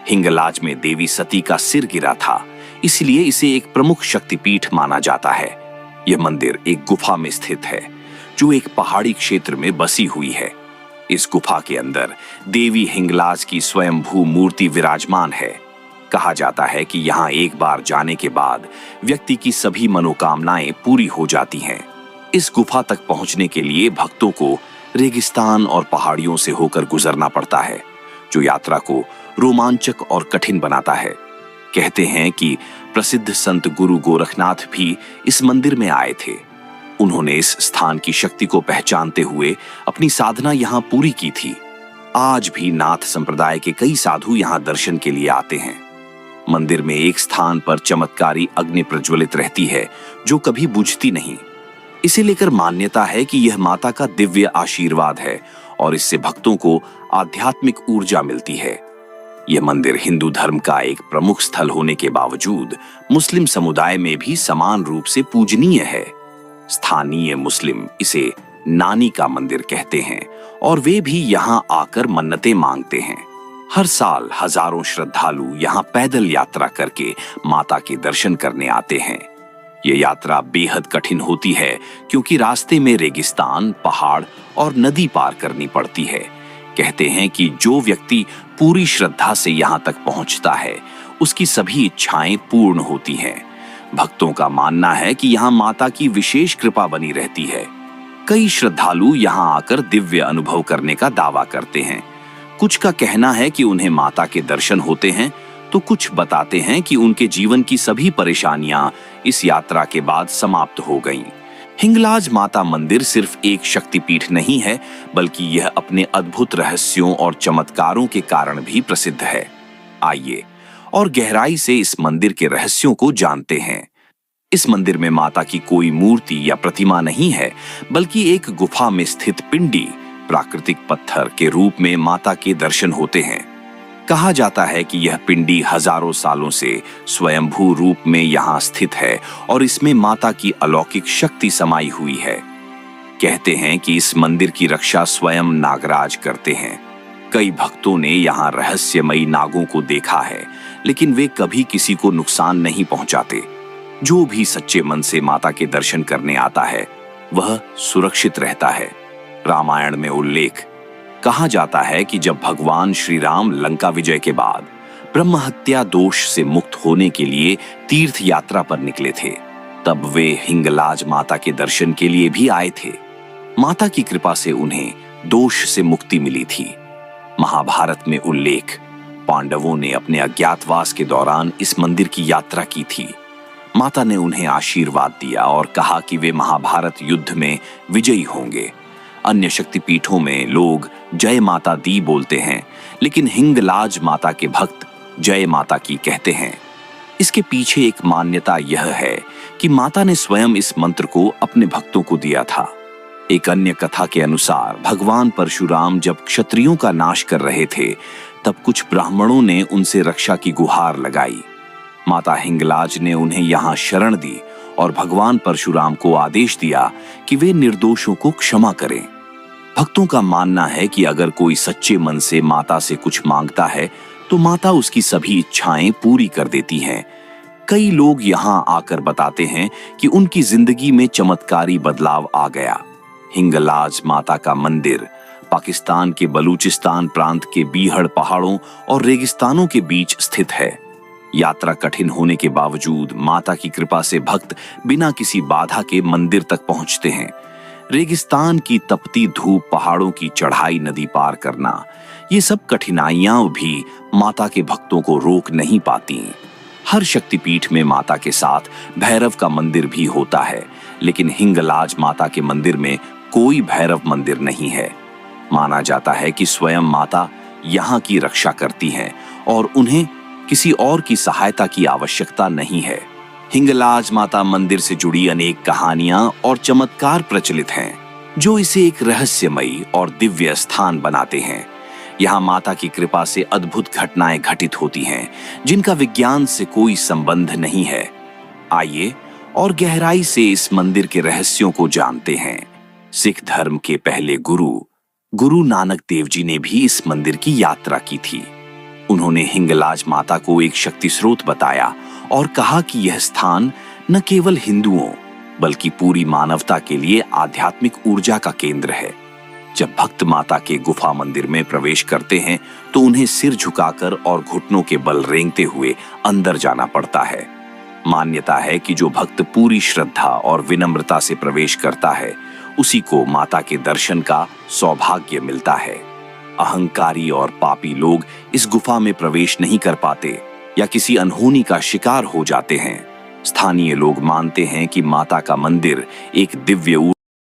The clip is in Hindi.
हिंगलाज में देवी सती का सिर गिरा था, इसलिए इसे एक प्रमुख शक्तिपीठ माना जाता है। यह मंदिर एक गुफा में स्थित है जो एक पहाड़ी क्षेत्र में बसी हुई है। इस गुफा के अंदर देवी हिंगलाज की स्वयंभू मूर्ति विराजमान है। कहा जाता है कि यहाँ एक बार जाने के बाद व्यक्ति की सभी मनोकामनाएं पूरी हो जाती हैं। इस गुफा तक पहुंचने के लिए भक्तों को रेगिस्तान और पहाड़ियों से होकर गुजरना पड़ता है, जो यात्रा को रोमांचक और कठिन बनाता है। कहते हैं कि प्रसिद्ध संत गुरु गोरखनाथ भी इस मंदिर में आए थे। उन्होंने इस स्थान की शक्ति को पहचानते हुए अपनी साधना यहाँ पूरी की थी। आज भी नाथ संप्रदाय के कई साधु यहाँ दर्शन के लिए आते हैं। मंदिर में एक स्थान पर चमत्कारी अग्नि प्रज्वलित रहती है जो कभी बुझती नहीं। इसे लेकर मान्यता है कि यह माता का दिव्य आशीर्वाद है और इससे भक्तों को आध्यात्मिक ऊर्जा मिलती है। यह मंदिर हिंदू धर्म का एक प्रमुख स्थल होने के बावजूद मुस्लिम समुदाय में भी समान रूप से पूजनीय है। स्थानीय मुस्लिम इसे नानी का मंदिर कहते हैं और वे भी यहाँ आकर मन्नतें मांगते हैं। हर साल हजारों श्रद्धालु यहाँ पैदल यात्रा करके माता के दर्शन करने आते हैं। ये यात्रा बेहद कठिन होती है क्योंकि रास्ते में रेगिस्तान, पहाड़ और नदी पार करनी पड़ती है। कहते हैं कि जो व्यक्ति पूरी श्रद्धा से यहाँ तक पहुँचता है उसकी सभी इच्छाएं पूर्ण होती हैं। भक्तों का मानना है कि यहाँ माता की विशेष कृपा बनी रहती है। कई श्रद्धालु यहाँ आकर दिव्य अनुभव करने का दावा करते हैं। कुछ का कहना है कि उन्हें माता के दर्शन होते हैं, तो कुछ बताते हैं कि उनके जीवन की सभी परेशानियां इस यात्रा के बाद समाप्त हो गईं। हिंगलाज माता मंदिर सिर्फ एक शक्तिपीठ नहीं है, बल्कि यह अपने अद्भुत रहस्यों और चमत्कारों के कारण भी प्रसिद्ध है। आइए और गहराई से इस मंदिर के रहस्यों को जानते हैं। इस मंदिर में माता की कोई मूर्ति या प्रतिमा नहीं है, बल्कि एक गुफा में स्थित पिंडी, प्राकृतिक पत्थर के रूप में माता के दर्शन होते हैं। कहा जाता है कि यह पिंडी हजारों सालों से स्वयंभू रूप में यहाँ स्थित है और इसमें माता की अलौकिक शक्ति समाई हुई है। कहते हैं कि इस मंदिर की रक्षा स्वयं नागराज करते हैं। कई भक्तों ने यहाँ रहस्यमयी नागों को देखा है, लेकिन वे कभी किसी को नुकसान नहीं पहुंचाते। जो भी सच्चे मन से माता के दर्शन करने आता है वह सुरक्षित रहता है। रामायण में उल्लेख कहा जाता है कि जब भगवान श्री राम लंका विजय के बाद ब्रह्म हत्या दोष से मुक्त होने के लिए तीर्थ यात्रा पर निकले थे, तब वे हिंगलाज माता के दर्शन के लिए भी आए थे। माता की कृपा से उन्हें दोष से मुक्ति मिली थी। महाभारत में उल्लेख, पांडवों ने अपने अज्ञातवास के दौरान इस मंदिर की यात्रा की थी। माता ने उन्हें आशीर्वाद दिया और कहा कि वे महाभारत युद्ध में विजयी होंगे। अन्य शक्तिपीठों में लोग जय माता दी बोलते हैं, लेकिन हिंगलाज माता के भक्त जय माता की कहते हैं। इसके पीछे एक मान्यता यह है कि माता ने स्वयं इस मंत्र को अपने भक्तों को दिया था। एक अन्य कथा के अनुसार भगवान परशुराम जब क्षत्रियों का नाश कर रहे थे, तब कुछ ब्राह्मणों ने उनसे रक्षा की गुहार लगाई। माता हिंगलाज ने उन्हें यहाँ शरण दी और भगवान परशुराम को आदेश दिया कि वे निर्दोषों को क्षमा करें। भक्तों का मानना है कि अगर कोई सच्चे मन से माता से कुछ मांगता है तो माता उसकी सभी इच्छाएं पूरी कर देती हैं। कई लोग यहाँ आकर बताते हैं कि उनकी जिंदगी में चमत्कारी बदलाव आ गया। हिंगलाज माता का मंदिर पाकिस्तान के बलूचिस्तान प्रांत के बीहड़ पहाड़ों और रेगिस्तानों के बीच स्थित है। यात्रा कठिन होने के बावजूद माता की कृपा से भक्त बिना किसी बाधा के मंदिर तक पहुंचते हैं। रेगिस्तान की तपती धूप, पहाड़ों की चढ़ाई, नदी पार करना, ये सब कठिनाइयां भी माता के भक्तों को रोक नहीं पाती। हर शक्तिपीठ में माता के साथ भैरव का मंदिर भी होता है, लेकिन हिंगलाज माता के मंदिर में कोई भैरव मंदिर नहीं है। माना जाता है कि स्वयं माता यहाँ की रक्षा करती हैं और उन्हें किसी और की सहायता की आवश्यकता नहीं है। हिंगलाज माता मंदिर से जुड़ी अनेक कहानियां और चमत्कार प्रचलित हैं, जो इसे एक रहस्यमयी और दिव्य स्थान बनाते हैं। यहाँ माता की कृपा से अद्भुत घटनाएं घटित होती हैं, जिनका विज्ञान से कोई संबंध नहीं है। आइए और गहराई से इस मंदिर के रहस्यों को जानते हैं। सिख धर्म के पहले गुरु नानक देव जी ने भी इस मंदिर की यात्रा की थी। उन्होंने हिंगलाज माता को एक शक्ति स्रोत बताया और कहा कि यह स्थान न केवल हिंदुओं बल्कि पूरी मानवता के लिए आध्यात्मिक ऊर्जा का केंद्र है। जब भक्त माता के गुफा मंदिर में प्रवेश करते हैं तो उन्हें सिर झुकाकर और घुटनों के बल रेंगते हुए अंदर जाना पड़ता है। मान्यता है कि जो भक्त पूरी श्रद्धा और विनम्रता से प्रवेश करता है उसी को माता के दर्शन का सौभाग्य मिलता है। अहंकारी और पापी लोग इस गुफा में प्रवेश नहीं कर पाते या किसी अनहोनी का शिकार हो जाते हैं। स्थानीय लोग मानते हैं कि माता का मंदिर एक दिव्य